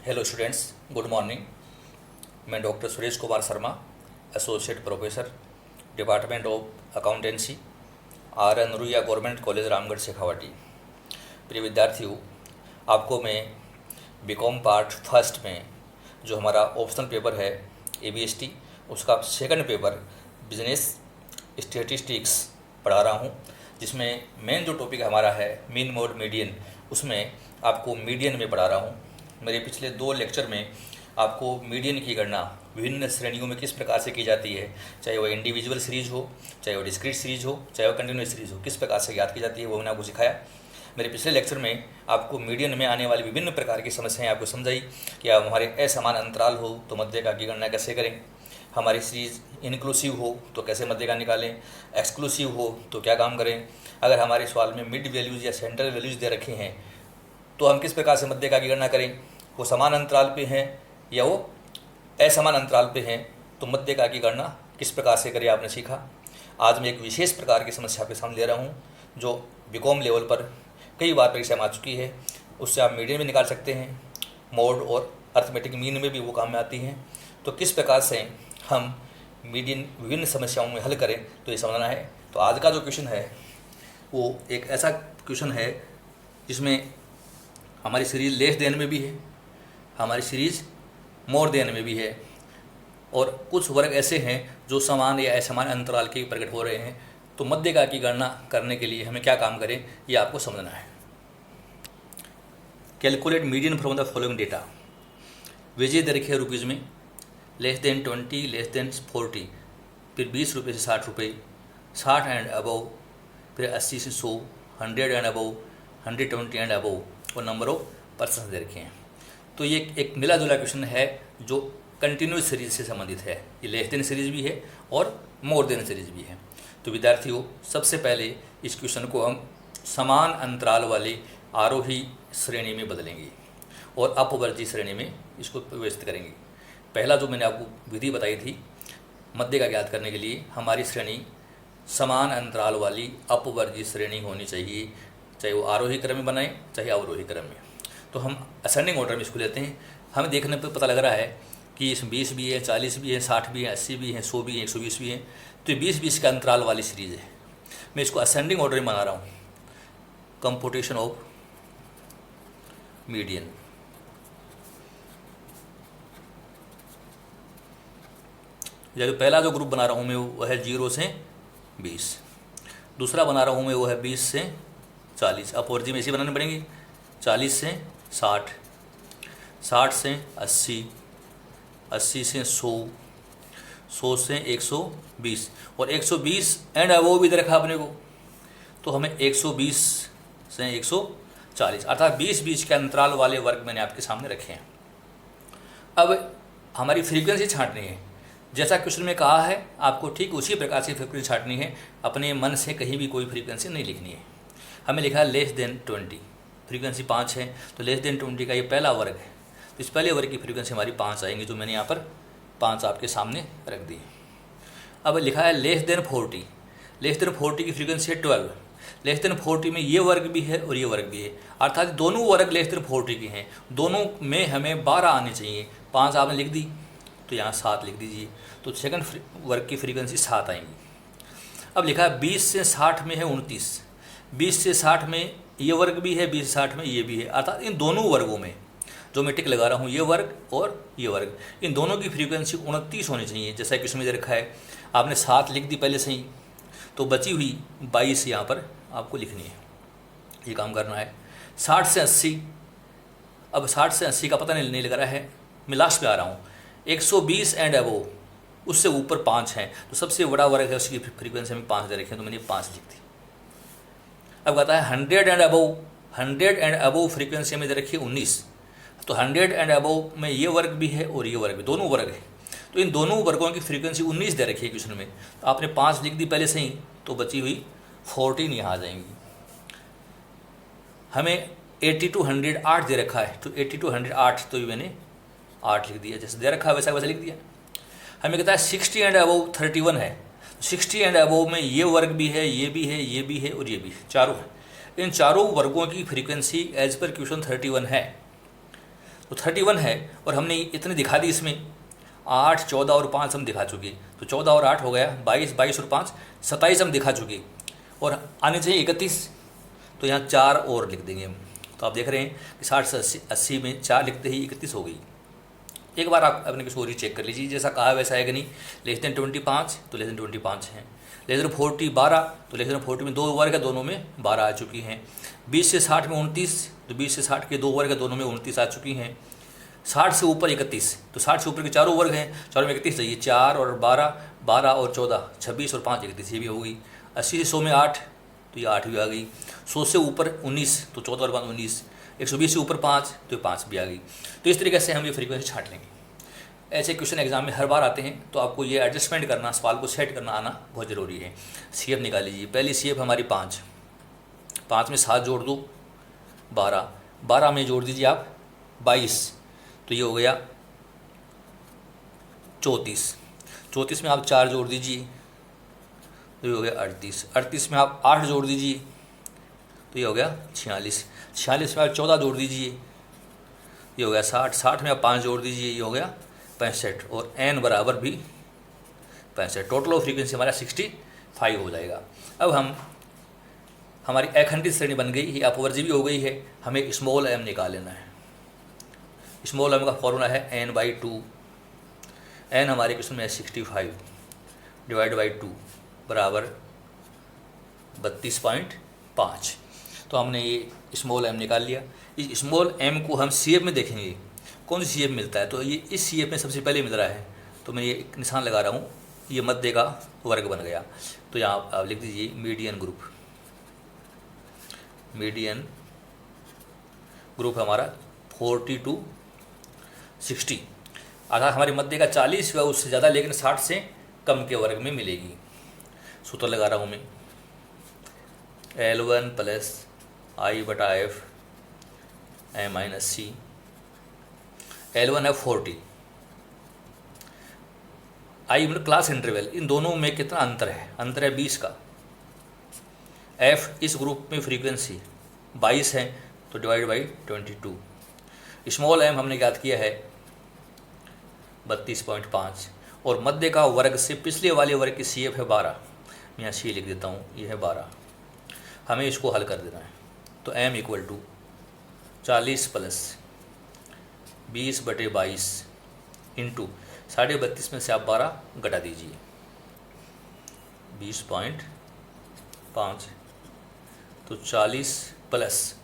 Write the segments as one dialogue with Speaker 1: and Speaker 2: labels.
Speaker 1: Hello students, good morning. मैं doctor Suresh Kumar Sharma, associate professor, department of accountancy, R N Ruia government college, Ramgarh, Shekhawati. प्रिय विद्यार्थियों, आपको मैं बीकॉम पार्ट फर्स्ट में जो हमारा ऑप्शनल पेपर है ABST, उसका सेकंड पेपर बिजनेस स्टैटिस्टिक्स पढ़ा रहा हूँ, जिसमें मेन जो टॉपिक हमारा है मीन, मोड, मीडियन, उसमें आपको मीडियन में पढ़ा रहा हूँ। मेरे पिछले 2 लेक्चर में आपको मीडियन की गणना विभिन्न श्रेणियों में किस प्रकार से की जाती है, चाहे वो इंडिविजुअल सीरीज हो, चाहे वो डिस्क्रीट सीरीज हो, चाहे वो कंटिन्यूस सीरीज हो, किस प्रकार से ज्ञात की जाती है, वो मैंने आपको सिखाया। मेरे पिछले लेक्चर में आपको मीडियन में आने वाली विभिन्न प्रकार की समस्याएं आपको समझाई कि आप हमारे असमान अंतराल हो तो मध्यका की गणना कैसे करें, हमारी सीरीज इनक्लूसिव हो तो कैसे मध्यका निकालें, एक्सक्लूसिव हो तो क्या काम करें, अगर हमारे सवाल में मिड वैल्यूज़ या सेंट्रल वैल्यूज़ दे रखे हैं तो हम किस प्रकार से मध्यका की गणना करें, वो समान अंतराल पे हैं या वो असमान अंतराल पे हैं तो मध्यका की गणना किस प्रकार से करें, आपने सीखा। आज मैं एक विशेष प्रकार की समस्या आपके सामने ले रहा हूँ जो बीकॉम लेवल पर कई बार परीक्षा में आ चुकी है। उससे आप मीडियन में निकाल सकते हैं, मोड और अर्थमेटिक मीन में भी वो काम में आती हैं। तो किस प्रकार से हम मीडियन विभिन्न समस्याओं में हल करें तो ये समझना है। तो आज का जो क्वेश्चन है वो एक ऐसा क्वेश्चन है जिसमें हमारी सीरीज लेस देन में भी है, हमारी सीरीज मोर देन में भी है, और कुछ वर्ग ऐसे हैं जो समान या असमान अंतराल के प्रकट हो रहे हैं। तो मध्यका की गणना करने के लिए हमें क्या काम करें ये आपको समझना है। Calculate median from the following data. Wages दे रखी है रुपीज़ में, लेस देन 20, लेस देन 40, फिर 20 रुपये से 60 रुपये, 60 एंड अबव, फिर 80 से 100, 100 एंड अबव, 120 एंड अबव, और नंबर ऑफ पर्सन दे रखे हैं। तो ये एक मिला जुला क्वेश्चन है जो कंटिन्यूस सीरीज से संबंधित है। ये लेस देन सीरीज भी है और मोर देन सीरीज भी है। तो विद्यार्थियों, सबसे पहले इस क्वेश्चन को हम समान अंतराल वाले आरोही श्रेणी में बदलेंगे और अपवर्जी श्रेणी में इसको व्यवस्थित करेंगे। पहला जो मैंने आपको विधि बताई थी मध्यका ज्ञात करने के लिए, हमारी श्रेणी समान अंतराल वाली अपवर्जी श्रेणी होनी चाहिए, चाहे वो आरोही क्रम में बनाए चाहे अवरोही क्रम में। तो हम असेंडिंग ऑर्डर में इसको लेते हैं। हमें देखने पर पता लग रहा है कि इसमें 20 भी है, 40 भी है, 60 भी है, 80 भी है, 100 भी है, 120 भी है। तो ये 20-20 का अंतराल वाली सीरीज है। मैं इसको असेंडिंग ऑर्डर में बना रहा हूँ। Computation of median. जो पहला जो ग्रुप बना रहा हूँ मैं वो है 0 से 20, दूसरा बना रहा हूँ मैं वो है 20 से 40। अपवर्जी में ऐसे बनाने पड़ेंगे, 40 से 60, 60 से 80, 80 से 100, 100 से 120, और 120 एंड अबव भी दे रखा अपने को। तो हमें 120 से 140 अर्थात 20-20 के अंतराल वाले वर्ग मैंने आपके सामने रखे हैं। अब हमारी फ्रीक्वेंसी छांटनी है। जैसा क्वेश्चन में कहा है आपको ठीक उसी प्रकार से फ्रीक्वेंसी छांटनी है। अपने मन से कहीं भी कोई फ्रीक्वेंसी नहीं लिखनी है। हमें लिखा है लेस देन 20, फ्रीक्वेंसी 5 है, तो लेस देन 20 का ये पहला वर्ग है। तो इस पहले वर्ग की फ्रीक्वेंसी हमारी 5 आएंगी, जो मैंने यहाँ पर 5 आपके सामने रख दी। अब लिखा है लेस देन 40, लेस देन 40 की फ्रीक्वेंसी है 12। लेस देन 40 में ये वर्ग भी है और ये वर्ग भी है, अर्थात दोनों वर्ग लेस देन 40 के हैं। दोनों में हमें 12 आने चाहिए। 5 आपने लिख दी तो यहाँ 7 लिख दीजिए, तो सेकंड वर्ग की फ्रीक्वेंसी 7 आएंगी। अब लिखा है 20 से 60 में है 29, 20 से 60 में ये वर्ग भी है, 20 से 60 में ये भी है, अर्थात इन दोनों वर्गों में जो मैं टिक लगा रहा हूँ, ये वर्ग और ये वर्ग, इन दोनों की फ्रीक्वेंसी 29 होनी चाहिए। जैसा कि इसमें दे रखा है, आपने 7 लिख दी पहले से ही, तो बची हुई 22 यहाँ पर आपको लिखनी है। ये काम करना है। 60 से 80, अब 60 से 80 का पता नहीं लग रहा है, मैं लास्ट पे आ रहा हूँ। 120 एंड अबव, उससे ऊपर 5 हैं, तो सबसे बड़ा वर्ग है, उसकी फ्रीक्वेंसी में 5 दे रखे हैं, तो मैंने 5 लिख दी। अब कहता है 100 and above, 100 and above frequency में दे रखी है 19, तो 100 एंड अबव में ये वर्ग भी है और ये वर्ग भी, दोनों वर्ग है। तो इन दोनों वर्गों की फ्रीक्वेंसी 19 दे रखी है क्वेश्चन में, तो आपने 5 लिख दी पहले से ही, तो बची हुई 14 यहाँ आ जाएंगी। हमें 80 to 100 8 दे रखा है, तो 80 to 100 8, तो ये मैंने 8 लिख दिया, जैसे दे रखा है वैसा वैसा लिख दिया। हमें कहता है 60 एंड अबव 31 है, 60 एंड अबव में ये वर्ग भी है, ये भी है, ये भी है और ये भी है, चारों है। इन चारों वर्गों की फ्रीक्वेंसी एज पर क्वेश्चन 31 है। तो 31 है और हमने इतने दिखा दी इसमें, 8, 14 और 5 हम दिखा चुके, तो 14 और 8 हो गया 22, 22 और 5 27 हम दिखा चुके, और आने चाहिए 31, तो यहाँ 4 और लिख देंगे हम। तो आप देख रहे हैं कि 60 से 80 में 4 लिखते ही 31 हो गई। एक बार आप अपने किसी को रीचेक कर लीजिए, जैसा कहा वैसा है कि नहीं। लेस देन 25 तो लेस देन 25 हैं, लेस देन 40 12, तो लेस देन 40 में 2 वर्ग है, दोनों में 12 आ चुकी हैं। 20 से 60 में 29, तो 20 से 60 के 2 वर्ग है, दोनों में 29 आ चुकी हैं। 60 से ऊपर 31, तो 60 से ऊपर के चारों वर्ग हैं, चारों में 31 चाहिए, 4 और 12, 12 और 14 26 और 5 31, ये भी होगी। 80 से 100 में 8, तो ये 8 भी आ गई। 100 से ऊपर 19, तो 14 और 5 19। 120 से ऊपर 5, तो 5 भी आ गई। तो इस तरीके से हम ये फ्रीक्वेंसी छांट लेंगे। ऐसे क्वेश्चन एग्जाम में हर बार आते हैं, तो आपको ये एडजस्टमेंट करना, सवाल को सेट करना आना बहुत ज़रूरी है। सी एफ निकाल लीजिए। पहली सी एफ हमारी 5, 5 में 7 जोड़ दो 12, 12 में जोड़ दीजिए आप 22, तो ये हो गया 34, 34 में आप 4 जोड़ दीजिए, तो ये हो गया 38, 38 में आप 8 जोड़ दीजिए, तो ये हो गया 46, 46 में आप 14 जोड़ दीजिए, ये हो गया 60, 60 में आप 5 जोड़ दीजिए, ये हो गया 65, और n बराबर भी 65। टोटल ऑफ फ्रीक्वेंसी हमारा 65 हो जाएगा। अब हमारी अखंडित श्रेणी बन गई, ये अपवर्जी भी हो गई है। हमें स्मॉल m निकाल लेना है। स्मॉल m का फॉर्मूला है n/2। n हमारे क्वेश्चन में है 65 डिवाइड बाई 2 बराबर 32.5। तो हमने ये स्मॉल m निकाल लिया। इस स्मॉल m को हम सी एफ में देखेंगे, कौन सी सी एफ मिलता है, तो ये इस सी एफ में सबसे पहले मिल रहा है, तो मैं ये एक निशान लगा रहा हूँ, ये मध्य का वर्ग बन गया। तो यहाँ आप लिख दीजिए मीडियन ग्रुप। मीडियन ग्रुप हमारा 40 to 60, अर्थात हमारी मध्य का 40 व उससे ज़्यादा, लेकिन 60 से कम के वर्ग में मिलेगी। सूत्र लगा रहा हूँ मैं, L1 plus I/F M-C। L1 है 40, I मतलब क्लास इंटरवल, इन दोनों में कितना अंतर है, अंतर है 20 का। F इस ग्रुप में फ्रीक्वेंसी 22 है, तो डिवाइड बाई 22। स्मॉल m हमने ज्ञात किया है 32.5, और मध्य का वर्ग से पिछले वाले वर्ग की सी एफ है 12, मैं यहाँ सी लिख देता हूँ, ये है 12। हमें इसको हल कर देना है, तो m equal to 40 plus 20/22 into 32.5 में से आप 12 घटा दीजिए, 20.5, तो 40 प्लस,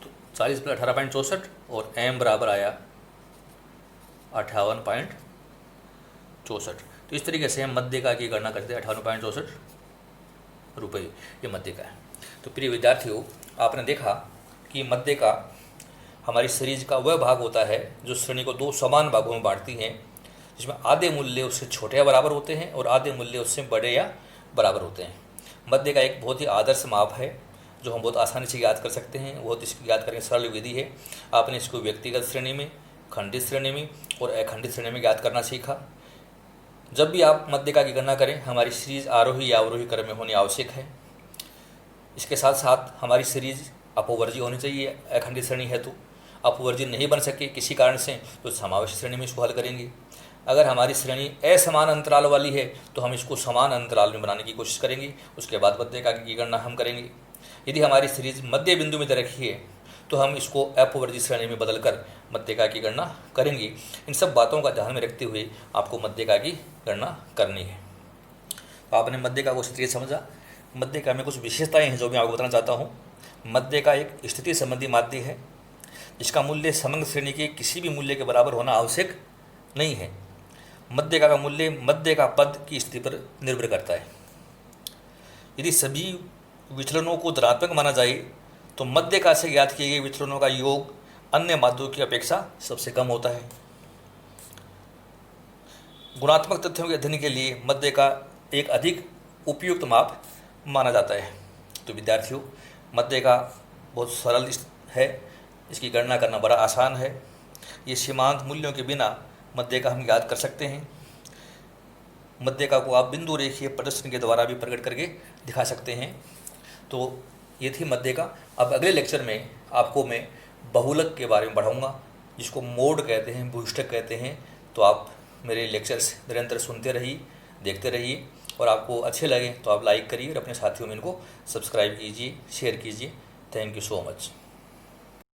Speaker 1: तो 40 प्लस 18.64, और m बराबर आया 58.64। तो इस तरीके से हम मध्य का की गणना करते हैं। 58.64 रुपये ये मध्य का है। तो प्रिय विद्यार्थियों, आपने देखा कि मध्य का हमारी सीरीज का वह भाग होता है जो श्रेणी को 2 समान भागों में बांटती हैं, जिसमें आधे मूल्य उससे छोटे या बराबर होते हैं और आधे मूल्य उससे बड़े या बराबर होते हैं। मध्य का एक बहुत ही आदर्श माप है जो हम बहुत आसानी से याद कर सकते हैं। बहुत इसकी याद करने की सरल विधि है। आपने इसको व्यक्तिगत श्रेणी में, खंडित श्रेणी में और अखंडित श्रेणी में याद करना सीखा। जब भी आप मध्य का की गणना करें, हमारी सीरीज आरोही या अवरोही क्रम में होनी आवश्यक है। इसके साथ साथ हमारी सीरीज अपवर्जी होनी चाहिए। अखंडित श्रेणी है तो अपवर्जी नहीं बन सके किसी कारण से, तो समावेशी श्रेणी में इसको हल करेंगे। अगर हमारी श्रेणी असमान अंतराल वाली है तो हम इसको समान अंतराल में बनाने की कोशिश करेंगे। उसके बाद मध्य का की गणना हम करेंगे। यदि हमारी सीरीज मध्य बिंदु में दे रखी है तो हम इसको अपवर्जी श्रेणी में बदलकर मध्यका की गणना करेंगे। इन सब बातों का ध्यान में रखते हुए आपको मध्यका की गणना करनी है। तो आपने मध्यका को तरीके समझा। मध्यका में कुछ विशेषताएं हैं जो मैं आपको बताना चाहता हूँ। मध्यका एक स्थिति संबंधी माध्य है जिसका मूल्य समग्र श्रेणी के किसी भी मूल्य के बराबर होना आवश्यक नहीं है। मध्यका का मूल्य मध्य का पद की स्थिति पर निर्भर करता है। यदि सभी विचलनों को धनात्मक माना जाए तो मध्यका से ज्ञात किए गए विचलनों का योग अन्य माध्यों की अपेक्षा सबसे कम होता है। गुणात्मक तथ्यों के अध्ययन के लिए मध्य का एक अधिक उपयुक्त माप माना जाता है। तो विद्यार्थियों, मध्य का बहुत सरल है, इसकी गणना करना बड़ा आसान है। ये सीमांत मूल्यों के बिना मध्य का हम याद कर सकते हैं। मध्य का को आप बिंदु रेखीय प्रदर्शन के द्वारा भी प्रकट करके दिखा सकते हैं। तो ये थी मध्य का। अब अगले लेक्चर में आपको मैं बहुलक के बारे में पढ़ाऊँगा, जिसको मोड कहते हैं, भूइष्ठक कहते हैं। तो आप मेरे लेक्चर्स निरंतर सुनते रहिए, देखते रहिए, और आपको अच्छे लगे तो आप लाइक करिए और अपने साथियों में इनको सब्सक्राइब कीजिए, शेयर कीजिए। Thank you so much.